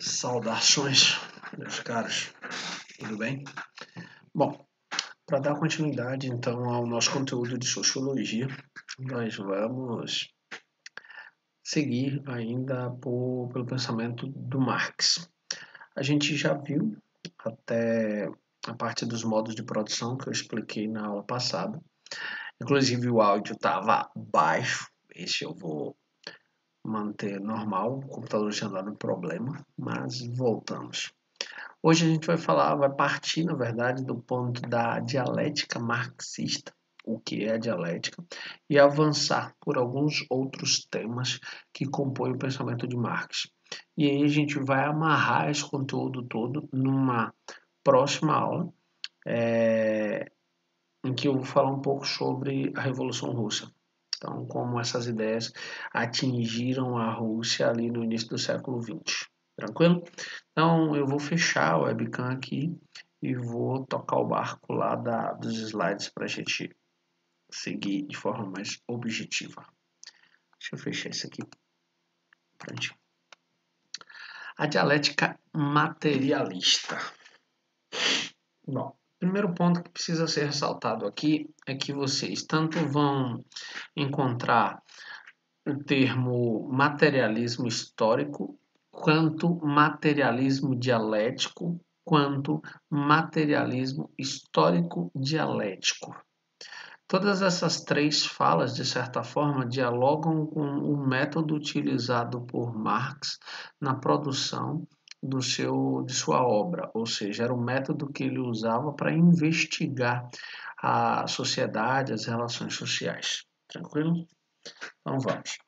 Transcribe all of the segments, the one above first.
Saudações, meus caros, tudo bem? Bom, para dar continuidade então ao nosso conteúdo de sociologia, nós vamos seguir ainda pelo pensamento do Marx. A gente já viu até a parte dos modos de produção que eu expliquei na aula passada. Inclusive o áudio estava baixo, esse eu vou manter normal, o computador tinha dado problema, mas voltamos. Hoje a gente vai partir, na verdade, do ponto da dialética marxista, o que é a dialética, e avançar por alguns outros temas que compõem o pensamento de Marx. E aí a gente vai amarrar esse conteúdo todo numa próxima aula, em que eu vou falar um pouco sobre a Revolução Russa. Então, como essas ideias atingiram a Rússia ali no início do século XX. Tranquilo? Então, eu vou fechar o webcam aqui e vou tocar o barco lá dos slides para a gente seguir de forma mais objetiva. Deixa eu fechar isso aqui. Pronto. A dialética materialista. Bom, o primeiro ponto que precisa ser ressaltado aqui é que vocês tanto vão encontrar o termo materialismo histórico, quanto materialismo dialético, quanto materialismo histórico-dialético. Todas essas três falas, de certa forma, dialogam com o método utilizado por Marx na produção de sua obra, ou seja, era o método que ele usava para investigar a sociedade, as relações sociais. Tranquilo? Então vamos.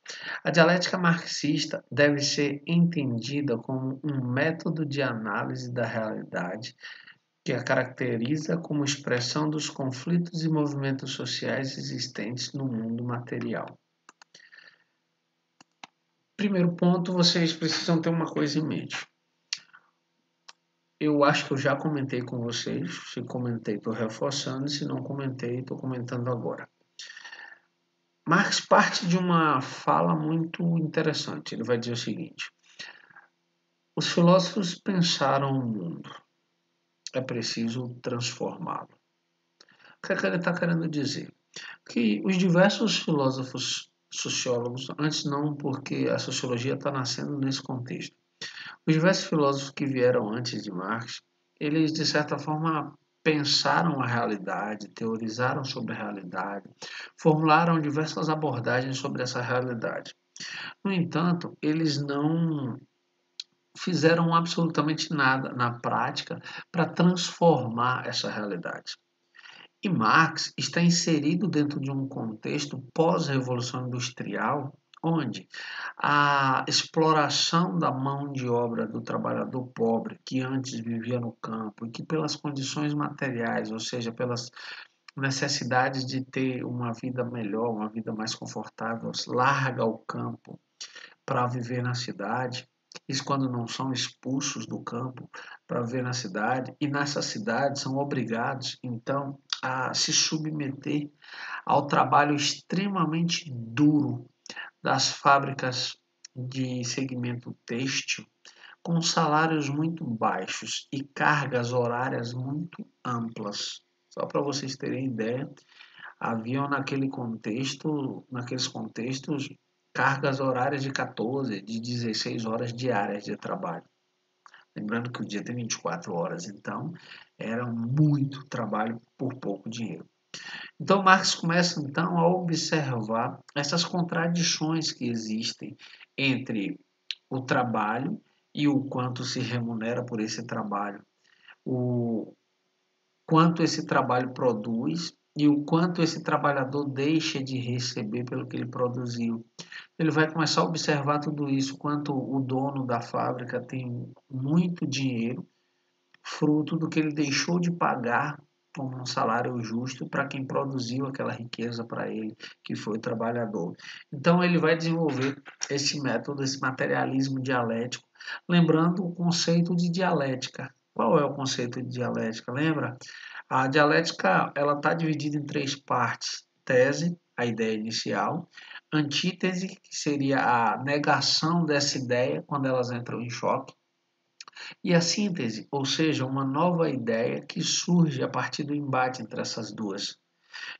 A dialética marxista deve ser entendida como um método de análise da realidade que a caracteriza como expressão dos conflitos e movimentos sociais existentes no mundo material. Primeiro ponto, vocês precisam ter uma coisa em mente. Eu acho que eu já comentei com vocês. Se comentei, estou reforçando. Se não comentei, estou comentando agora. Marx parte de uma fala muito interessante. Ele vai dizer o seguinte: os filósofos pensaram o mundo, é preciso transformá-lo. O que é que ele está querendo dizer? Que os diversos filósofos sociólogos, antes não, porque a sociologia está nascendo nesse contexto, os diversos filósofos que vieram antes de Marx, eles de certa forma pensaram a realidade, teorizaram sobre a realidade, formularam diversas abordagens sobre essa realidade. No entanto, eles não fizeram absolutamente nada na prática para transformar essa realidade. E Marx está inserido dentro de um contexto pós-revolução industrial, onde a exploração da mão de obra do trabalhador pobre, que antes vivia no campo, e que pelas condições materiais, ou seja, pelas necessidades de ter uma vida melhor, uma vida mais confortável, larga o campo para viver na cidade, isso quando não são expulsos do campo para viver na cidade, e nessa cidade são obrigados, então, a se submeter ao trabalho extremamente duro das fábricas de segmento têxtil, com salários muito baixos e cargas horárias muito amplas. Só para vocês terem ideia, haviam naqueles contextos, cargas horárias de 14, de 16 horas diárias de trabalho. Lembrando que o dia tem 24 horas, então era muito trabalho por pouco dinheiro. Então Marx começa então a observar essas contradições que existem entre o trabalho e o quanto se remunera por esse trabalho, o quanto esse trabalho produz e o quanto esse trabalhador deixa de receber pelo que ele produziu. Ele vai começar a observar tudo isso, quanto o dono da fábrica tem muito dinheiro, fruto do que ele deixou de pagar como um salário justo para quem produziu aquela riqueza para ele, que foi o trabalhador. Então ele vai desenvolver esse método, esse materialismo dialético, lembrando o conceito de dialética. Qual é o conceito de dialética? Lembra? A dialética ela está dividida em três partes: tese, a ideia inicial; antítese, que seria a negação dessa ideia quando elas entram em choque; e a síntese, ou seja, uma nova ideia que surge a partir do embate entre essas duas.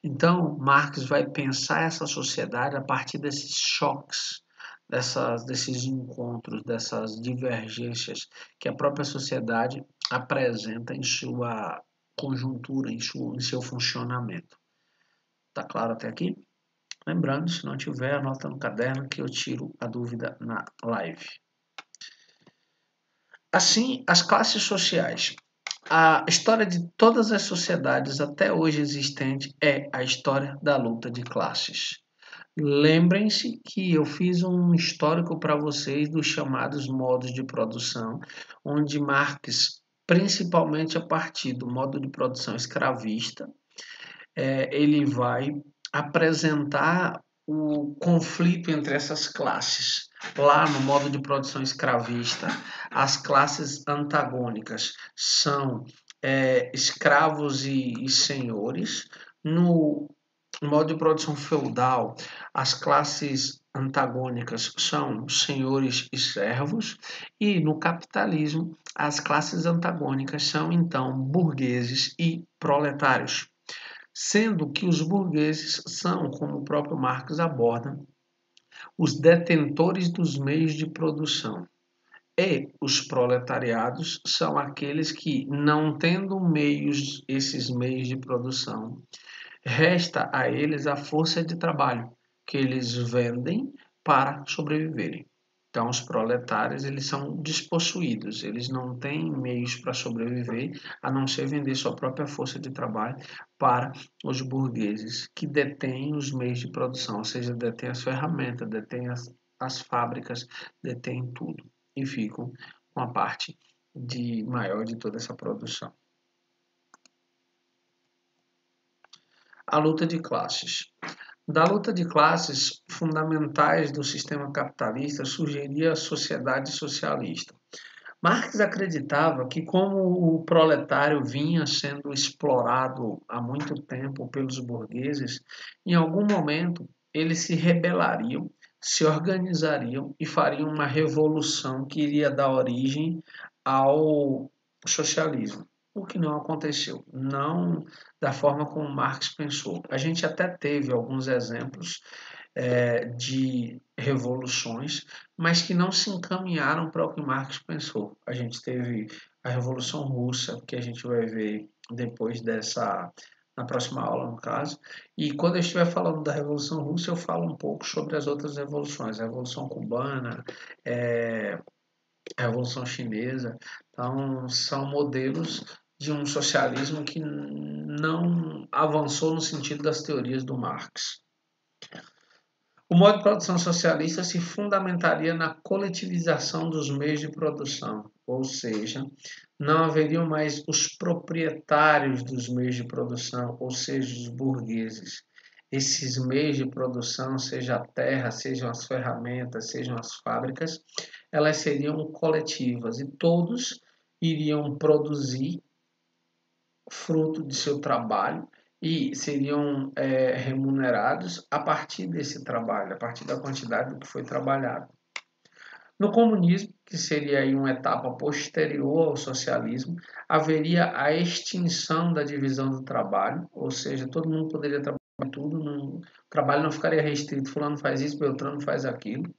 Então, Marx vai pensar essa sociedade a partir desses choques, desses encontros, dessas divergências que a própria sociedade apresenta em sua conjuntura, em seu funcionamento. Tá claro até aqui? Lembrando, se não tiver, anota no caderno que eu tiro a dúvida na live. Assim, as classes sociais. A história de todas as sociedades até hoje existentes é a história da luta de classes. Lembrem-se que eu fiz um histórico para vocês dos chamados modos de produção, onde Marx, principalmente a partir do modo de produção escravista, ele vai apresentar o conflito entre essas classes. Lá no modo de produção escravista, as classes antagônicas são escravos e senhores. No modo de produção feudal, as classes antagônicas são senhores e servos, e no capitalismo, as classes antagônicas são então burgueses e proletários. Sendo que os burgueses são, como o próprio Marx aborda, os detentores dos meios de produção. E os proletariados são aqueles que, não tendo esses meios de produção, resta a eles a força de trabalho que eles vendem para sobreviverem. Então, os proletários, eles são despossuídos, eles não têm meios para sobreviver, a não ser vender sua própria força de trabalho para os burgueses, que detêm os meios de produção, ou seja, detêm as ferramentas, detêm as fábricas, detêm tudo, e ficam com a parte maior de toda essa produção. A luta de classes. Da luta de classes fundamentais do sistema capitalista surgiria a sociedade socialista. Marx acreditava que, como o proletário vinha sendo explorado há muito tempo pelos burgueses, em algum momento eles se rebelariam, se organizariam e fariam uma revolução que iria dar origem ao socialismo. O que não aconteceu, não da forma como Marx pensou. A gente até teve alguns exemplos de revoluções, mas que não se encaminharam para o que Marx pensou. A gente teve a Revolução Russa, que a gente vai ver depois na próxima aula, no caso. E quando eu estiver falando da Revolução Russa, eu falo um pouco sobre as outras revoluções, a Revolução Cubana, a Revolução Chinesa. Então, são modelos de um socialismo que não avançou no sentido das teorias do Marx. O modo de produção socialista se fundamentaria na coletivização dos meios de produção, ou seja, não haveriam mais os proprietários dos meios de produção, ou seja, os burgueses. Esses meios de produção, seja a terra, sejam as ferramentas, sejam as fábricas, elas seriam coletivas e todos iriam produzir fruto de seu trabalho e seriam remunerados a partir desse trabalho, a partir da quantidade do que foi trabalhado. No comunismo, que seria aí uma etapa posterior ao socialismo, haveria a extinção da divisão do trabalho, ou seja, todo mundo poderia trabalhar tudo, o trabalho não ficaria restrito, fulano faz isso, Beltrano faz aquilo,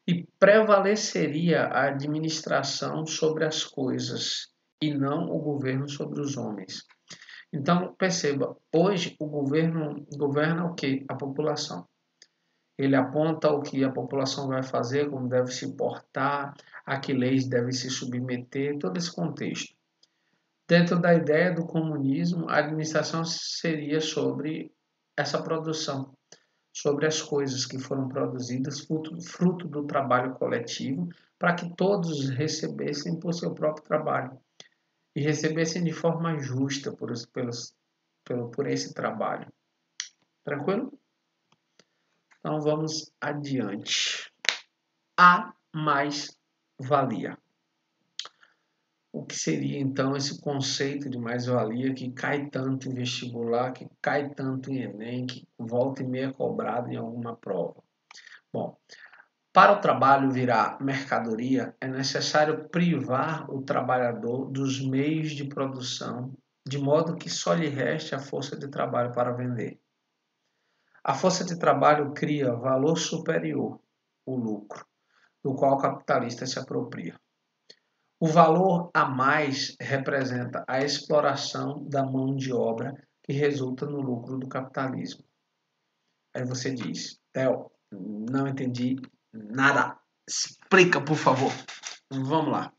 e prevaleceria a administração sobre as coisas e não o governo sobre os homens. Então, perceba, hoje o governo governa o quê? A população. Ele aponta o que a população vai fazer, como deve se portar, a que leis deve se submeter, todo esse contexto. Dentro da ideia do comunismo, a administração seria sobre essa produção, sobre as coisas que foram produzidas, fruto do trabalho coletivo, para que todos recebessem por seu próprio trabalho e recebessem de forma justa por esse trabalho. Tranquilo? Então vamos adiante. A mais-valia. O que seria então esse conceito de mais-valia que cai tanto em vestibular, que cai tanto em Enem, que volta e meia cobrado em alguma prova? Bom, Para o trabalho virar mercadoria, é necessário privar o trabalhador dos meios de produção, de modo que só lhe reste a força de trabalho para vender. A força de trabalho cria valor superior, o lucro, do qual o capitalista se apropria. O valor a mais representa a exploração da mão de obra que resulta no lucro do capitalismo. Aí você diz, Theo, não entendi nada. Explica, por favor. Vamos lá.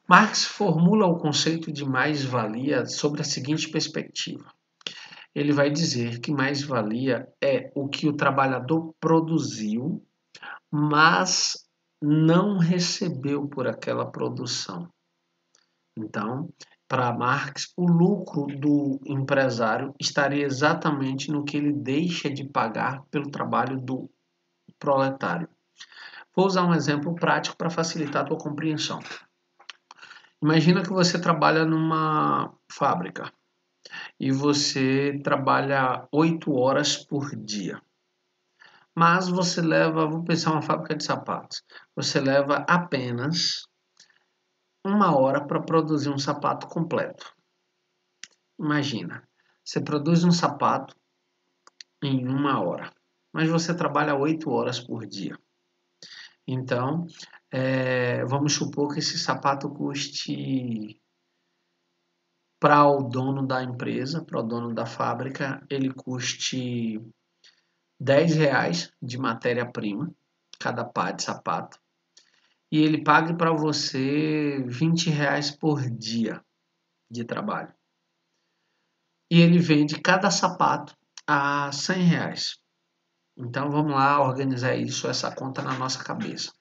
Marx formula o conceito de mais-valia sobre a seguinte perspectiva. Ele vai dizer que mais-valia é o que o trabalhador produziu, mas não recebeu por aquela produção. Então, para Marx, o lucro do empresário estaria exatamente no que ele deixa de pagar pelo trabalho do proletário. Vou usar um exemplo prático para facilitar a tua compreensão. Imagina que você trabalha numa fábrica e você trabalha 8 horas por dia. Mas você leva, vou pensar uma fábrica de sapatos, você leva apenas 1 hora para produzir um sapato completo. Imagina, você produz um sapato em 1 hora, mas você trabalha 8 horas por dia. Então, vamos supor que esse sapato custe, para o dono da empresa, para o dono da fábrica, ele custe R$ 10 de matéria-prima, cada par de sapato, e ele pague para você R$ 20 por dia de trabalho. E ele vende cada sapato a R$ 100. Então vamos lá organizar essa conta na nossa cabeça.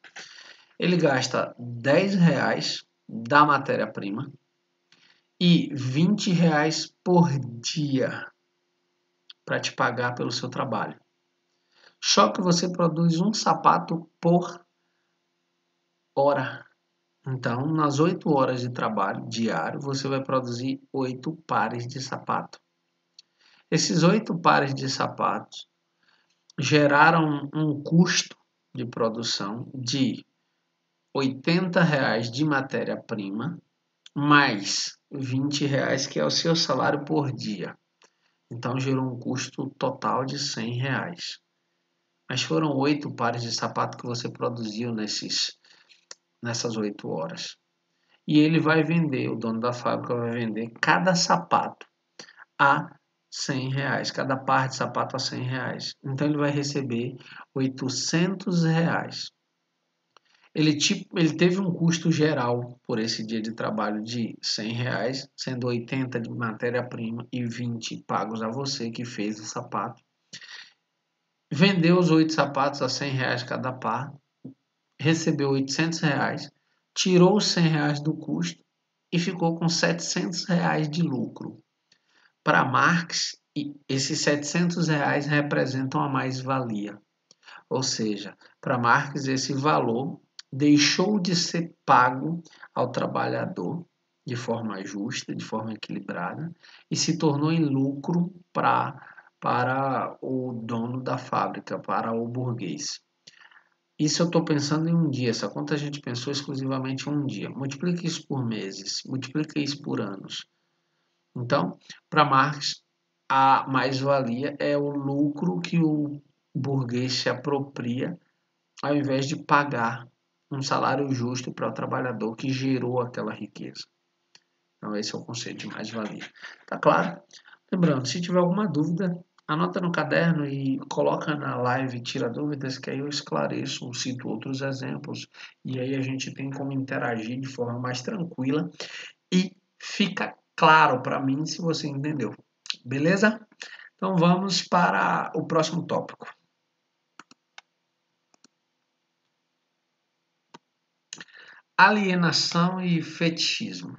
Ele gasta R$ 10 da matéria-prima e R$ 20 por dia para te pagar pelo seu trabalho. Só que você produz um sapato por hora. Então, nas 8 horas de trabalho diário, você vai produzir 8 pares de sapato. Esses 8 pares de sapatos geraram um custo de produção de R$ 80 de matéria-prima, mais R$ 20, que é o seu salário por dia. Então, gerou um custo total de R$ 100. Mas foram 8 pares de sapato que você produziu nessas 8 horas. E ele vai vender, o dono da fábrica vai vender cada sapato a R$ 100, cada par de sapato a R$ 100. Então ele vai receber R$ 800. Ele teve um custo geral por esse dia de trabalho de R$ 100, sendo 80 de matéria-prima e 20 pagos a você que fez o sapato. Vendeu os 8 sapatos a R$ 100 cada par, recebeu R$ 800, tirou os R$ 100 do custo e ficou com R$ 700 de lucro. Para Marx, esses R$ 700 representam a mais-valia. Ou seja, para Marx, esse valor deixou de ser pago ao trabalhador de forma justa, de forma equilibrada, e se tornou em lucro para o dono da fábrica, para o burguês. Isso eu estou pensando em um dia, essa conta a gente pensou exclusivamente em um dia. Multiplique isso por meses, multiplique isso por anos. Então, para Marx, a mais-valia é o lucro que o burguês se apropria ao invés de pagar um salário justo para o trabalhador que gerou aquela riqueza. Então, esse é o conceito de mais-valia. Tá claro? Lembrando, se tiver alguma dúvida, anota no caderno e coloca na live, tira dúvidas, que aí eu esclareço, cito outros exemplos, e aí a gente tem como interagir de forma mais tranquila e fica claro para mim se você entendeu. Beleza? Então vamos para o próximo tópico. Alienação e fetichismo.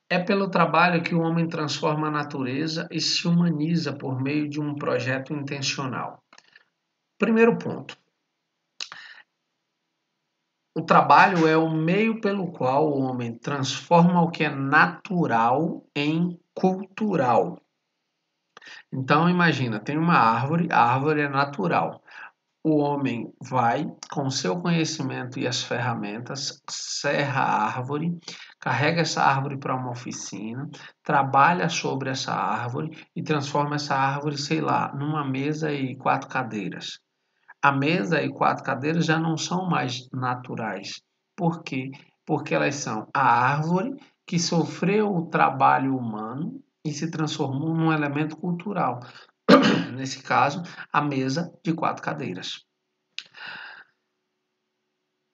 É pelo trabalho que o homem transforma a natureza e se humaniza por meio de um projeto intencional. Primeiro ponto. O trabalho é o meio pelo qual o homem transforma o que é natural em cultural. Então imagina, tem uma árvore, a árvore é natural. o homem vai, com o seu conhecimento e as ferramentas, serra a árvore, carrega essa árvore para uma oficina, trabalha sobre essa árvore e transforma essa árvore, sei lá, numa mesa e 4 cadeiras. A mesa e 4 cadeiras já não são mais naturais. Por quê? Porque elas são a árvore que sofreu o trabalho humano e se transformou num elemento cultural. Nesse caso, a mesa de 4 cadeiras.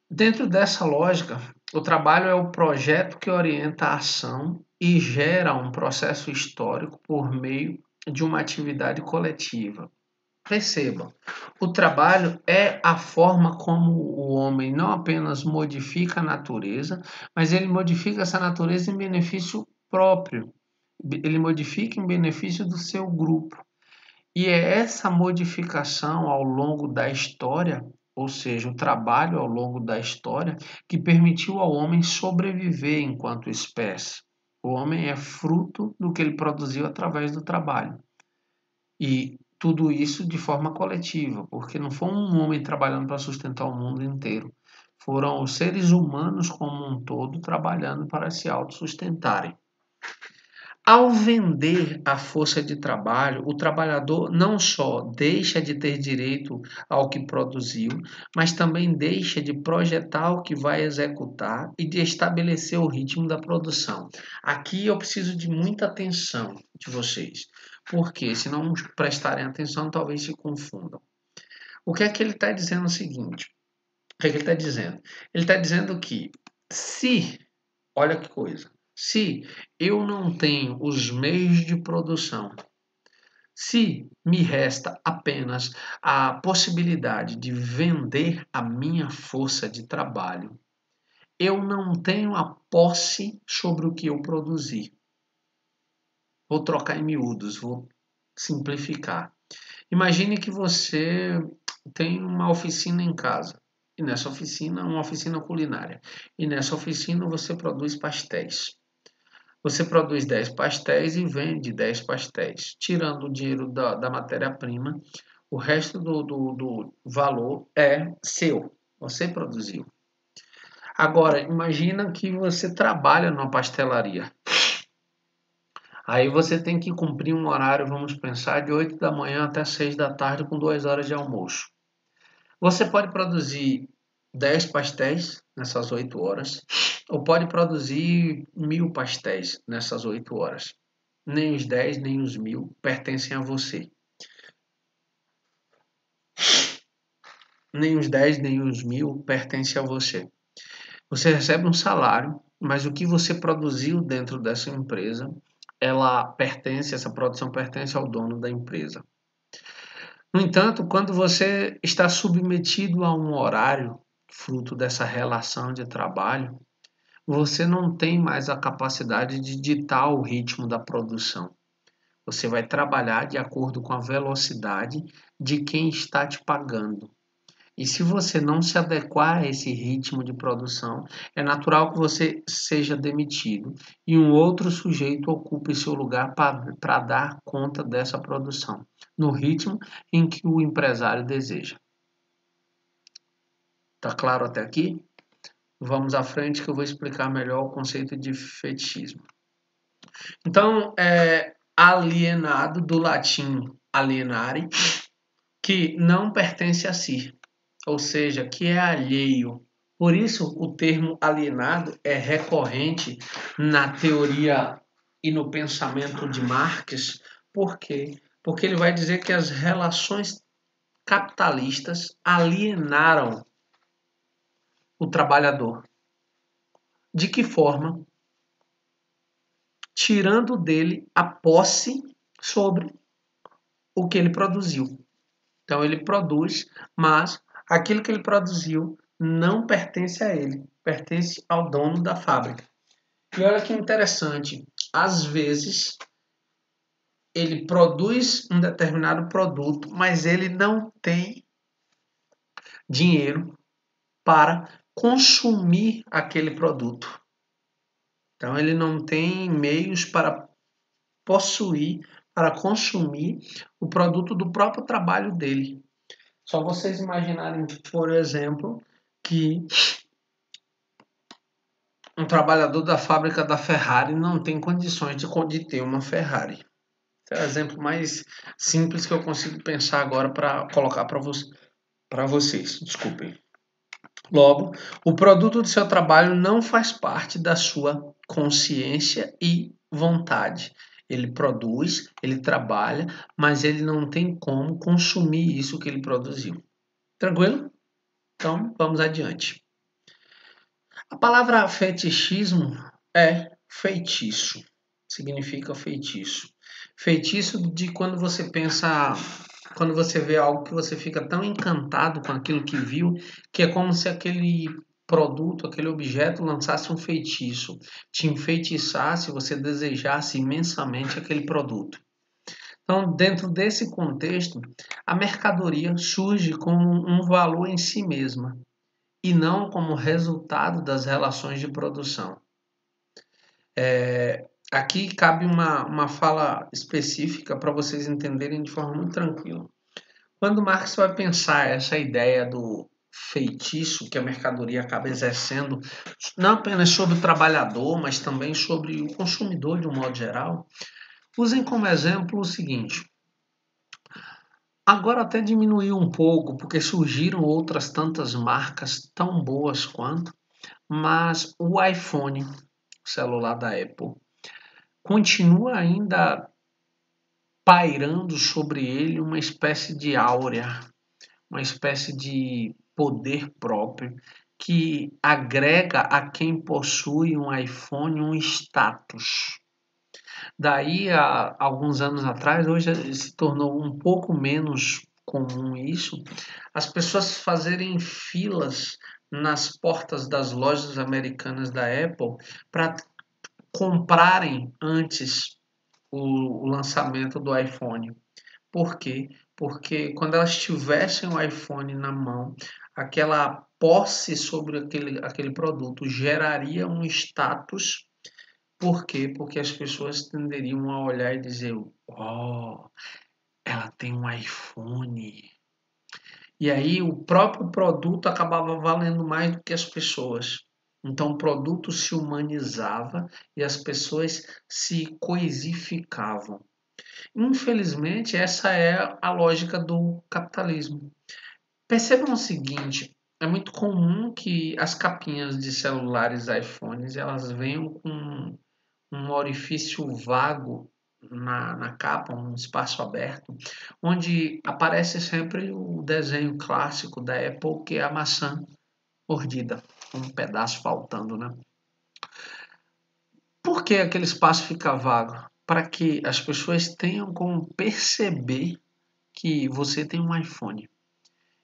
Dentro dessa lógica, o trabalho é o projeto que orienta a ação e gera um processo histórico por meio de uma atividade coletiva. Perceba, o trabalho é a forma como o homem não apenas modifica a natureza, mas ele modifica essa natureza em benefício próprio. Ele modifica em benefício do seu grupo. E é essa modificação ao longo da história, ou seja, o trabalho ao longo da história, que permitiu ao homem sobreviver enquanto espécie. O homem é fruto do que ele produziu através do trabalho. E tudo isso de forma coletiva, porque não foi um homem trabalhando para sustentar o mundo inteiro. Foram os seres humanos como um todo trabalhando para se autossustentarem. Ao vender a força de trabalho, o trabalhador não só deixa de ter direito ao que produziu, mas também deixa de projetar o que vai executar e de estabelecer o ritmo da produção. Aqui eu preciso de muita atenção de vocês, porque se não prestarem atenção, talvez se confundam. O que é que ele está dizendo? O seguinte: o que é que ele está dizendo? Ele está dizendo que olha que coisa. Se eu não tenho os meios de produção, se me resta apenas a possibilidade de vender a minha força de trabalho, eu não tenho a posse sobre o que eu produzi. Vou trocar em miúdos, vou simplificar. Imagine que você tem uma oficina em casa. E nessa oficina, uma oficina culinária. E nessa oficina você produz pastéis. Você produz 10 pastéis e vende 10 pastéis, tirando o dinheiro da matéria-prima, o resto do valor é seu, você produziu. Agora, imagina que você trabalha numa pastelaria. Aí você tem que cumprir um horário, vamos pensar, de 8 da manhã até 6 da tarde, com 2 horas de almoço. Você pode produzir 10 pastéis nessas 8 horas, ou pode produzir 1000 pastéis nessas 8 horas. Nem os 10, nem os 1000 pertencem a você. Nem os 10, nem os 1000 pertencem a você. Você recebe um salário, mas o que você produziu dentro dessa empresa, essa produção pertence ao dono da empresa. No entanto, quando você está submetido a um horário, fruto dessa relação de trabalho, você não tem mais a capacidade de ditar o ritmo da produção. Você vai trabalhar de acordo com a velocidade de quem está te pagando. E se você não se adequar a esse ritmo de produção, é natural que você seja demitido e um outro sujeito ocupe seu lugar para dar conta dessa produção, no ritmo em que o empresário deseja. Tá claro até aqui? Vamos à frente que eu vou explicar melhor o conceito de fetichismo. Então, alienado, do latim alienare, que não pertence a si, ou seja, que é alheio. Por isso, o termo alienado é recorrente na teoria e no pensamento de Marx. Por quê? Porque ele vai dizer que as relações capitalistas alienaram o trabalhador. De que forma? Tirando dele a posse sobre o que ele produziu. Então ele produz, mas aquilo que ele produziu não pertence a ele, pertence ao dono da fábrica. E olha que interessante, às vezes ele produz um determinado produto, mas ele não tem dinheiro para consumir aquele produto. Então ele não tem meios para possuir, para consumir o produto do próprio trabalho dele. Só vocês imaginarem, por exemplo, que um trabalhador da fábrica da Ferrari não tem condições de ter uma Ferrari. Esse é o exemplo mais simples que eu consigo pensar agora para colocar para vocês. Desculpem. Logo, o produto do seu trabalho não faz parte da sua consciência e vontade. Ele produz, ele trabalha, mas ele não tem como consumir isso que ele produziu. Tranquilo? Então, vamos adiante. A palavra fetichismo é feitiço. Significa feitiço. Feitiço de quando você pensa, quando você vê algo que você fica tão encantado com aquilo que viu, que é como se aquele produto, aquele objeto lançasse um feitiço, te enfeitiçasse, você desejasse imensamente aquele produto. Então, dentro desse contexto, a mercadoria surge como um valor em si mesma e não como resultado das relações de produção. Aqui cabe uma fala específica para vocês entenderem de forma muito tranquila. Quando Marx vai pensar essa ideia do feitiço que a mercadoria acaba exercendo, não apenas sobre o trabalhador, mas também sobre o consumidor de um modo geral, usem como exemplo o seguinte. Agora até diminuiu um pouco, porque surgiram outras tantas marcas tão boas quanto, mas o iPhone, celular da Apple, continua ainda pairando sobre ele uma espécie de áurea, uma espécie de poder próprio que agrega a quem possui um iPhone um status. Daí, há alguns anos atrás, hoje se tornou um pouco menos comum isso, as pessoas fazerem filas nas portas das lojas americanas da Apple para comprarem antes o lançamento do iPhone. Por quê? Porque quando elas tivessem o iPhone na mão, aquela posse sobre aquele produto geraria um status. Por quê? Porque as pessoas tenderiam a olhar e dizer: Oh, ela tem um iPhone. E aí o próprio produto acabava valendo mais do que as pessoas. Então o produto se humanizava e as pessoas se coisificavam. Infelizmente, essa é a lógica do capitalismo. Percebam o seguinte, é muito comum que as capinhas de celulares iPhones elas venham com um orifício vago na capa, um espaço aberto, onde aparece sempre o desenho clássico da Apple, que é a maçã mordida, um pedaço faltando, né? Por que aquele espaço fica vago? Para que as pessoas tenham como perceber que você tem um iPhone.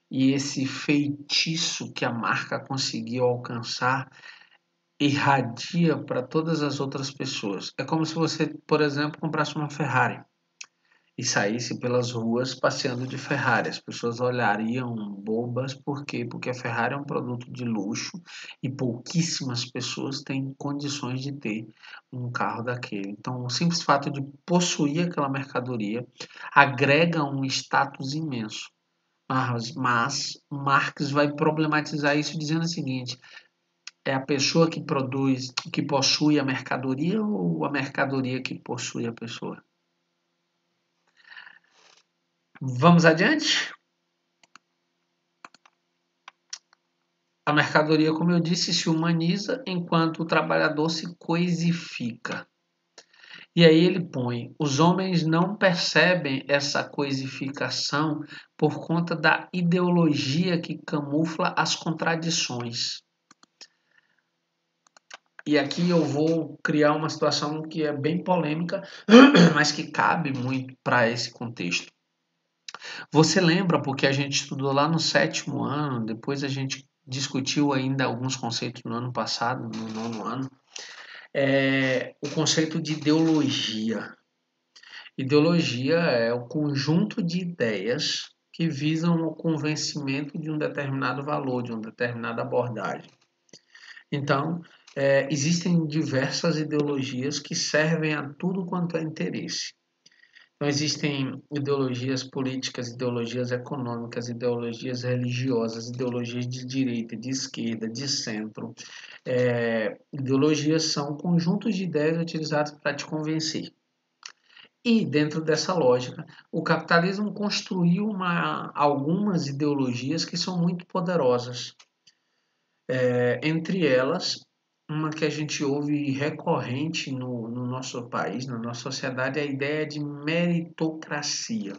E esse feitiço que a marca conseguiu alcançar irradia para todas as outras pessoas. É como se você, por exemplo, comprasse uma Ferrari e saísse pelas ruas passeando de Ferrari. As pessoas olhariam bobas, por quê? Porque a Ferrari é um produto de luxo e pouquíssimas pessoas têm condições de ter um carro daquele. Então, o simples fato de possuir aquela mercadoria agrega um status imenso. Mas Marx vai problematizar isso dizendo o seguinte: é a pessoa que produz, que possui a mercadoria ou a mercadoria que possui a pessoa? Vamos adiante? A mercadoria, como eu disse, se humaniza enquanto o trabalhador se coisifica. E aí ele põe: os homens não percebem essa coisificação por conta da ideologia que camufla as contradições. E aqui eu vou criar uma situação que é bem polêmica, mas que cabe muito para esse contexto. Você lembra, porque a gente estudou lá no 7º ano, depois a gente discutiu ainda alguns conceitos no ano passado, no 9º ano, o conceito de ideologia. Ideologia é o conjunto de ideias que visam o convencimento de um determinado valor, de uma determinada abordagem. Então, existem diversas ideologias que servem a tudo quanto é interesse. Então, existem ideologias políticas, ideologias econômicas, ideologias religiosas, ideologias de direita, de esquerda, de centro. Ideologias são conjuntos de ideias utilizados para te convencer. E, dentro dessa lógica, o capitalismo construiu algumas ideologias que são muito poderosas. Entre elas, uma que a gente ouve recorrente no nosso país, na nossa sociedade, é a ideia de meritocracia.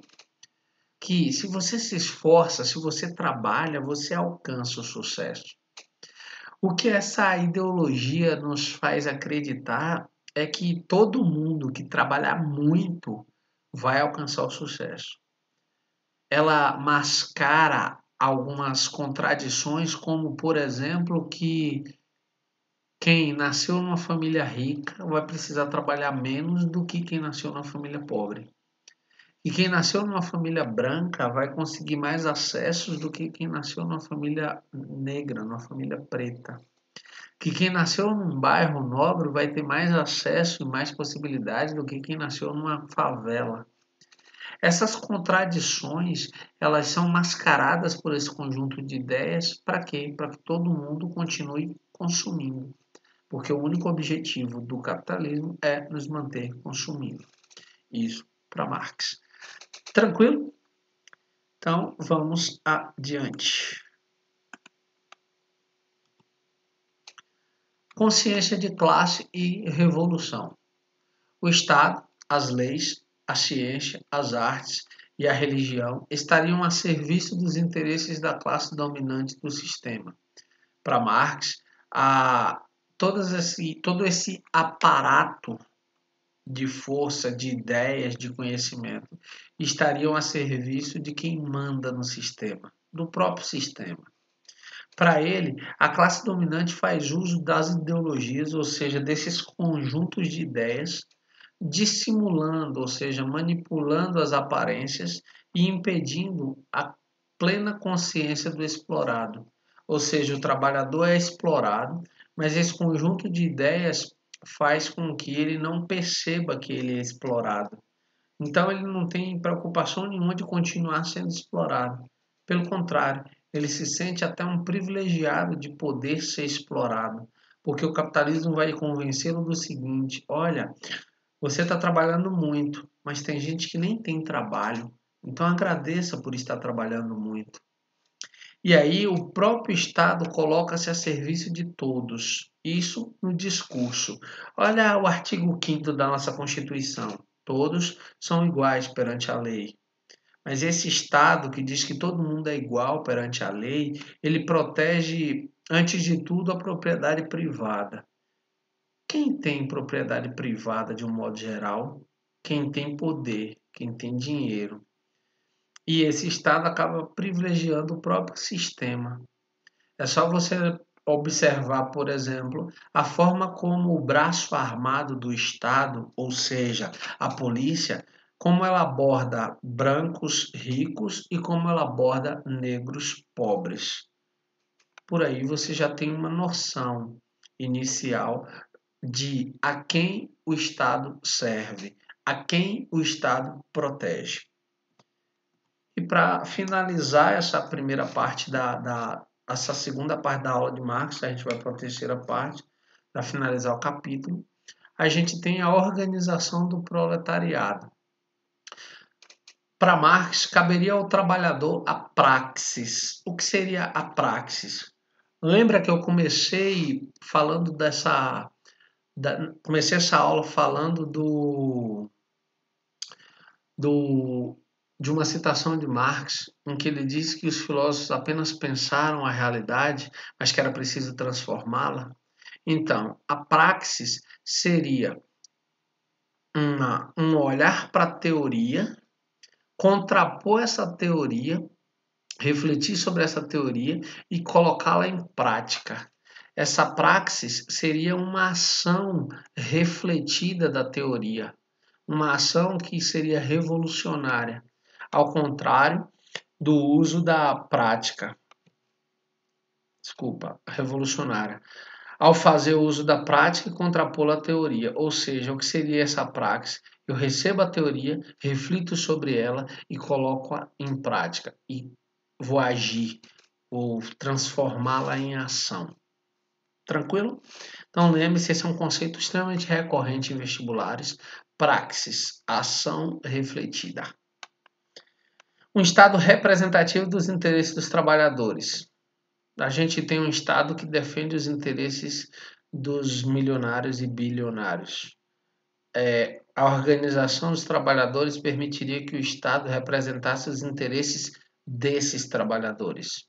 Que se você se esforça, se você trabalha, você alcança o sucesso. O que essa ideologia nos faz acreditar é que todo mundo que trabalhar muito vai alcançar o sucesso. Ela mascara algumas contradições, como, por exemplo, que quem nasceu numa família rica vai precisar trabalhar menos do que quem nasceu numa família pobre. E quem nasceu numa família branca vai conseguir mais acessos do que quem nasceu numa família negra, numa família preta. Que quem nasceu num bairro nobre vai ter mais acesso e mais possibilidades do que quem nasceu numa favela. Essas contradições, elas são mascaradas por esse conjunto de ideias para quê? Para que todo mundo continue consumindo. Porque o único objetivo do capitalismo é nos manter consumindo. Isso para Marx. Tranquilo? Então, vamos adiante. Consciência de classe e revolução. O Estado, as leis, a ciência, as artes e a religião estariam a serviço dos interesses da classe dominante do sistema. Para Marx, todo esse aparato de força, de ideias, de conhecimento, estariam a serviço de quem manda no sistema, do próprio sistema. Para ele, a classe dominante faz uso das ideologias, ou seja, desses conjuntos de ideias, dissimulando, ou seja, manipulando as aparências e impedindo a plena consciência do explorado. Ou seja, o trabalhador é explorado, mas esse conjunto de ideias faz com que ele não perceba que ele é explorado. Então ele não tem preocupação nenhuma de continuar sendo explorado. Pelo contrário, ele se sente até um privilegiado de poder ser explorado, porque o capitalismo vai convencê-lo do seguinte: olha, você está trabalhando muito, mas tem gente que nem tem trabalho, então agradeça por estar trabalhando muito. E aí o próprio Estado coloca-se a serviço de todos. Isso no discurso. Olha o artigo 5º da nossa Constituição. Todos são iguais perante a lei. Mas esse Estado que diz que todo mundo é igual perante a lei, ele protege, antes de tudo, a propriedade privada. Quem tem propriedade privada de um modo geral? Quem tem poder, quem tem dinheiro. E esse Estado acaba privilegiando o próprio sistema. É só você observar, por exemplo, a forma como o braço armado do Estado, ou seja, a polícia, como ela aborda brancos ricos e como ela aborda negros pobres. Por aí você já tem uma noção inicial de a quem o Estado serve, a quem o Estado protege. E para finalizar essa primeira parte essa segunda parte da aula de Marx, a gente vai para a terceira parte, para finalizar o capítulo, a gente tem a organização do proletariado. Para Marx, caberia ao trabalhador a praxis. O que seria a praxis? Lembra que eu comecei falando comecei essa aula falando de uma citação de Marx, em que ele diz que os filósofos apenas pensaram a realidade, mas que era preciso transformá-la. Então, a praxis seria um olhar para a teoria, contrapor essa teoria, refletir sobre essa teoria e colocá-la em prática. Essa praxis seria uma ação refletida da teoria, uma ação que seria revolucionária, ao contrário do uso da prática, revolucionária. ao fazer uso da prática e contrapô-la à teoria. Ou seja, o que seria essa praxis? Eu recebo a teoria, reflito sobre ela e coloco-a em prática. E vou agir, vou transformá-la em ação. Tranquilo? Então lembre-se, esse é um conceito extremamente recorrente em vestibulares. Praxis, ação refletida. Um Estado representativo dos interesses dos trabalhadores. A gente tem um Estado que defende os interesses dos milionários e bilionários. A organização dos trabalhadores permitiria que o Estado representasse os interesses desses trabalhadores.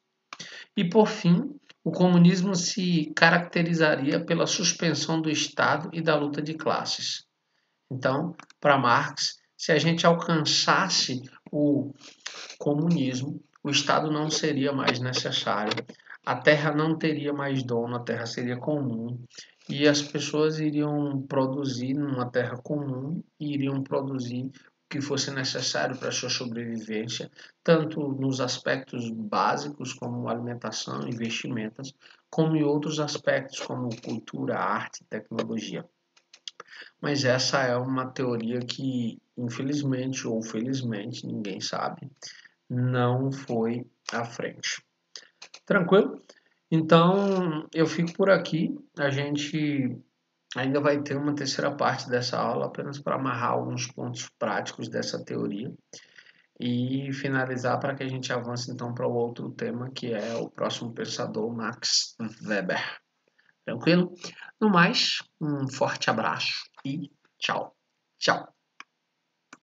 E, por fim, o comunismo se caracterizaria pela suspensão do Estado e da luta de classes. Então, para Marx, se a gente alcançasse o comunismo, o Estado não seria mais necessário, a terra não teria mais dono, a terra seria comum e as pessoas iriam produzir numa terra comum e iriam produzir o que fosse necessário para a sua sobrevivência, tanto nos aspectos básicos como alimentação e vestimentas, como em outros aspectos como cultura, arte, tecnologia. Mas essa é uma teoria que, infelizmente ou felizmente, ninguém sabe, não foi à frente. Tranquilo? Então, eu fico por aqui. A gente ainda vai ter uma terceira parte dessa aula, apenas para amarrar alguns pontos práticos dessa teoria e finalizar para que a gente avance então para o outro tema, que é o próximo pensador, Max Weber. Tranquilo? No mais, um forte abraço e tchau. Tchau.